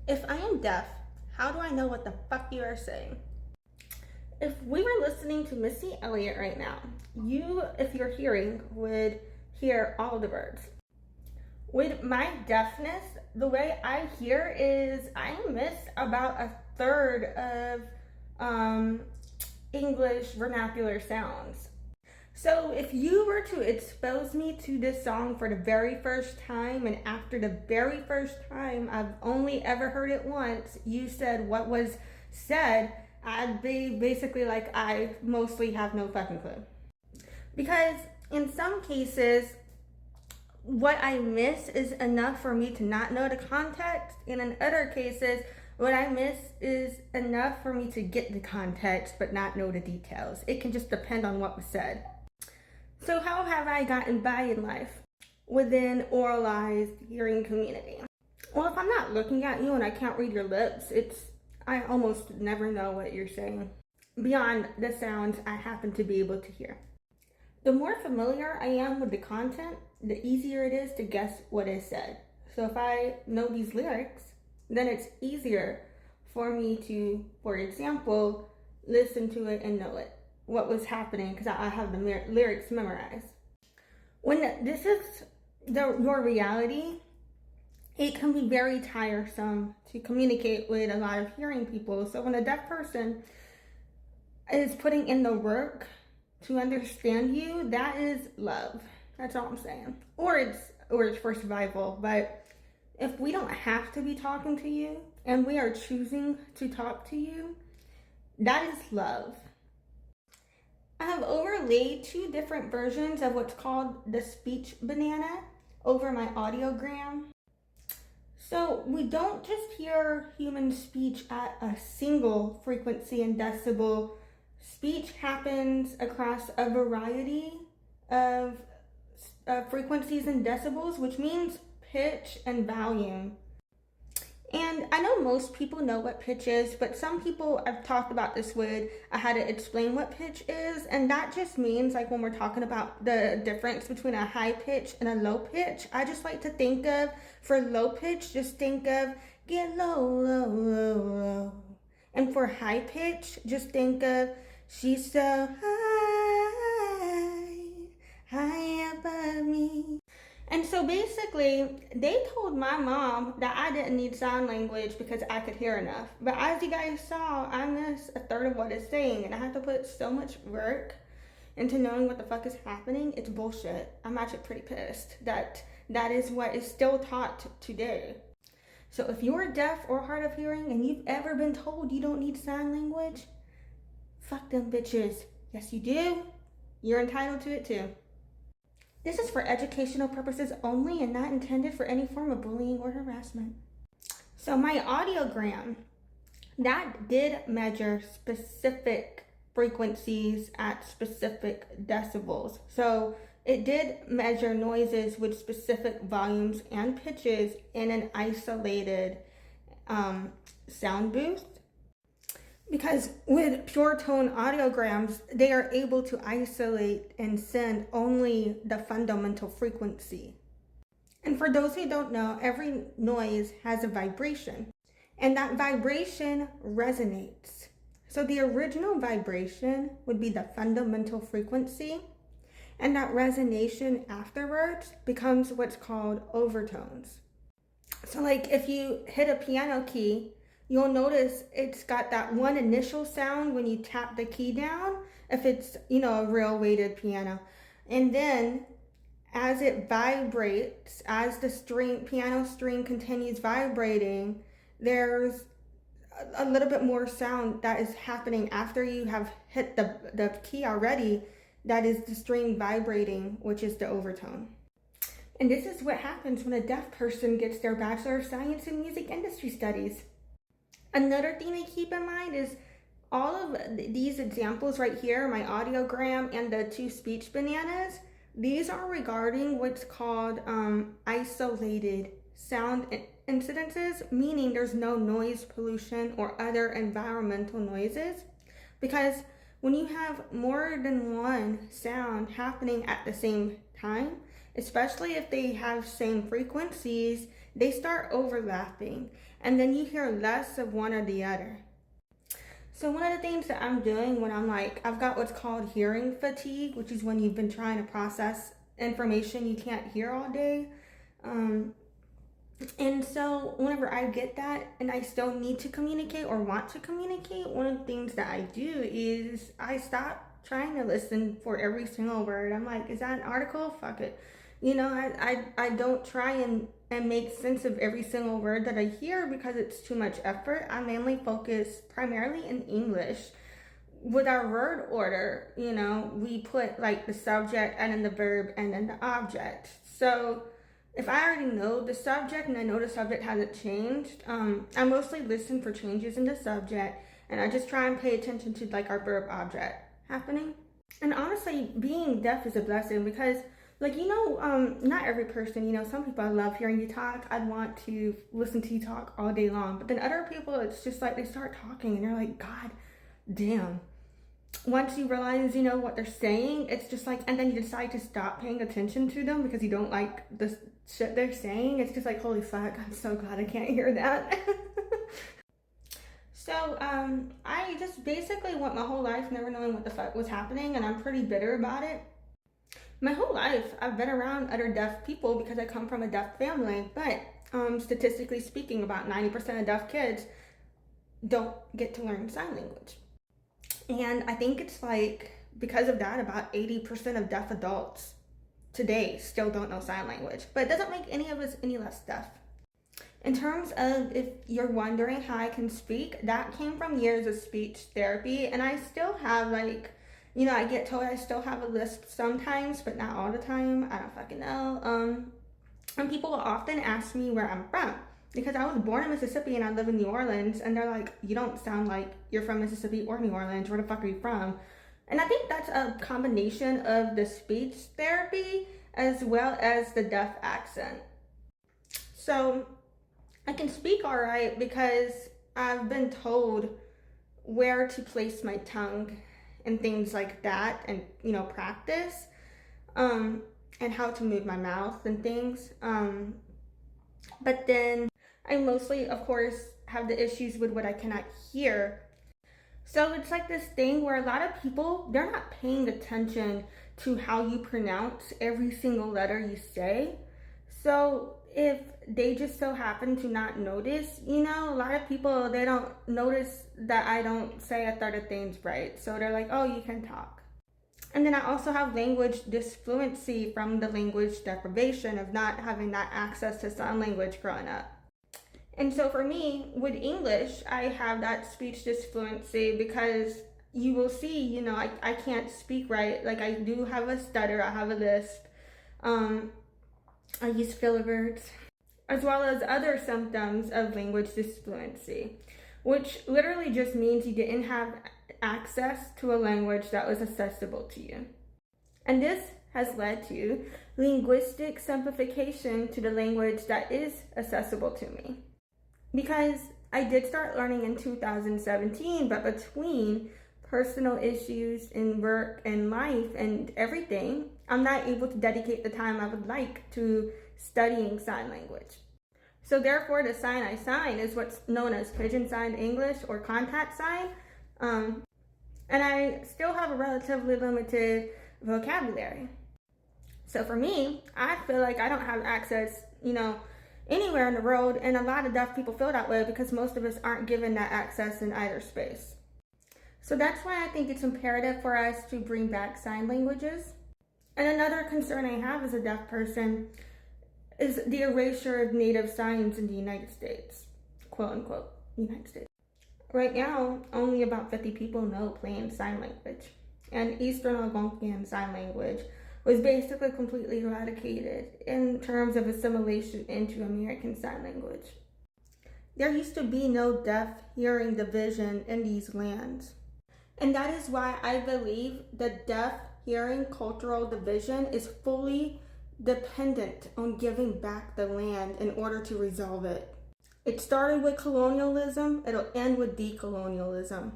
If I am deaf, how do I know what the fuck you are saying? If we were listening to Missy Elliott right now, you, if you're hearing, would hear all the words. With my deafness, the way I hear is I miss about a third of English vernacular sounds. So if you were to expose me to this song for the very first time, and after the very first time, I've only ever heard it once, you said what was said, I'd be basically like, I mostly have no fucking clue. Because in some cases, what I miss is enough for me to not know the context, and in other cases, what I miss is enough for me to get the context but not know the details. It can just depend on what was said. So how have I gotten by in life within oralized hearing community? Well, if I'm not looking at you and I can't read your lips, I almost never know what you're saying beyond the sounds I happen to be able to hear. The more familiar I am with the content, the easier it is to guess what is said. So if I know these lyrics, then it's easier for me to, for example, listen to it and know it. What was happening, because I have the lyrics memorized. When this is your reality, it can be very tiresome to communicate with a lot of hearing people. So when a deaf person is putting in the work to understand you, that is love. That's all I'm saying. Or it's for survival. But if we don't have to be talking to you and we are choosing to talk to you, that is love. I have overlaid 2 different versions of what's called the speech banana over my audiogram. So we don't just hear human speech at a single frequency and decibel. Speech happens across a variety of frequencies and decibels, which means pitch and volume. And I know most people know what pitch is, but some people I've talked about this with, I had to explain what pitch is. And that just means, like, when we're talking about the difference between a high pitch and a low pitch, I just like to think of, for low pitch, just think of get low, low, low, low. And for high pitch, just think of she's so high, high above me. And so basically, they told my mom that I didn't need sign language because I could hear enough. But as you guys saw, I miss a third of what it's saying, and I have to put so much work into knowing what the fuck is happening. It's bullshit. I'm actually pretty pissed that that is what is still taught today. So if you're deaf or hard of hearing and you've ever been told you don't need sign language, fuck them bitches. Yes, you do. You're entitled to it too. This is for educational purposes only and not intended for any form of bullying or harassment. So my audiogram, that did measure specific frequencies at specific decibels. So it did measure noises with specific volumes and pitches in an isolated sound booth. Because with pure tone audiograms, they are able to isolate and send only the fundamental frequency. And for those who don't know, every noise has a vibration, and that vibration resonates. So the original vibration would be the fundamental frequency, and that resonation afterwards becomes what's called overtones. So like if you hit a piano key, you'll notice it's got that one initial sound when you tap the key down, if it's, a real weighted piano. And then as it vibrates, as the piano string continues vibrating, there's a little bit more sound that is happening after you have hit the key already. That is the string vibrating, which is the overtone. And this is what happens when a deaf person gets their Bachelor of Science in Music Industry Studies. Another thing to keep in mind is all of these examples right here, my audiogram and the 2 speech bananas, these are regarding what's called isolated sound incidences, meaning there's no noise pollution or other environmental noises. Because when you have more than one sound happening at the same time, especially if they have same frequencies, they start overlapping, and then you hear less of one or the other. So one of the things that I'm doing when I'm like, I've got what's called hearing fatigue, which is when you've been trying to process information you can't hear all day. And so whenever I get that and I still need to communicate or want to communicate, one of the things that I do is I stop trying to listen for every single word. I'm like, is that an article? Fuck it. I don't try and make sense of every single word that I hear because it's too much effort. I mainly focus primarily in English. With our word order, we put like the subject and then the verb and then the object. So if I already know the subject and I know the subject hasn't changed, I mostly listen for changes in the subject, and I just try and pay attention to like our verb object happening. And honestly, being deaf is a blessing because not every person, some people I love hearing you talk. I'd want to listen to you talk all day long. But then other people, it's just like they start talking and they're like, God damn. Once you realize, what they're saying, it's just like, and then you decide to stop paying attention to them because you don't like the shit they're saying. It's just like, holy fuck, I'm so glad I can't hear that. So, I just basically went my whole life never knowing what the fuck was happening, and I'm pretty bitter about it. My whole life, I've been around other deaf people because I come from a deaf family, but statistically speaking, about 90% of deaf kids don't get to learn sign language. And I think it's like, because of that, about 80% of deaf adults today still don't know sign language, but it doesn't make any of us any less deaf. In terms of if you're wondering how I can speak, that came from years of speech therapy, and I still have I get told I still have a lisp sometimes, but not all the time. I don't fucking know. And people will often ask me where I'm from because I was born in Mississippi and I live in New Orleans, and they're like, you don't sound like you're from Mississippi or New Orleans. Where the fuck are you from? And I think that's a combination of the speech therapy as well as the deaf accent. So I can speak all right because I've been told where to place my tongue and things like that, and practice and how to move my mouth and things. But then I mostly, of course, have the issues with what I cannot hear. So it's like this thing where a lot of people, they're not paying attention to how you pronounce every single letter you say. So if they just so happen to not notice, a lot of people, they don't notice that I don't say a third of things right. So they're like, oh, you can talk. And then I also have language disfluency from the language deprivation of not having that access to sign language growing up. And so for me, with English, I have that speech disfluency because you will see, I can't speak right. Like I do have a stutter, I have a lisp. I use filler words, as well as other symptoms of language disfluency, which literally just means you didn't have access to a language that was accessible to you. And this has led to linguistic simplification to the language that is accessible to me. Because I did start learning in 2017, but between personal issues in work and life and everything, I'm not able to dedicate the time I would like to studying sign language. So therefore, the sign I sign is what's known as pigeon sign English or contact sign. And I still have a relatively limited vocabulary. So for me, I feel like I don't have access, anywhere in the world, and a lot of deaf people feel that way because most of us aren't given that access in either space. So that's why I think it's imperative for us to bring back sign languages. And another concern I have as a deaf person is the erasure of native signs in the United States, quote unquote, United States. Right now, only about 50 people know plain sign language, and Eastern Algonquian Sign Language was basically completely eradicated in terms of assimilation into American Sign Language. There used to be no deaf hearing division in these lands, and that is why I believe the deaf hearing cultural division is fully dependent on giving back the land in order to resolve it. It started with colonialism, it'll end with decolonialism.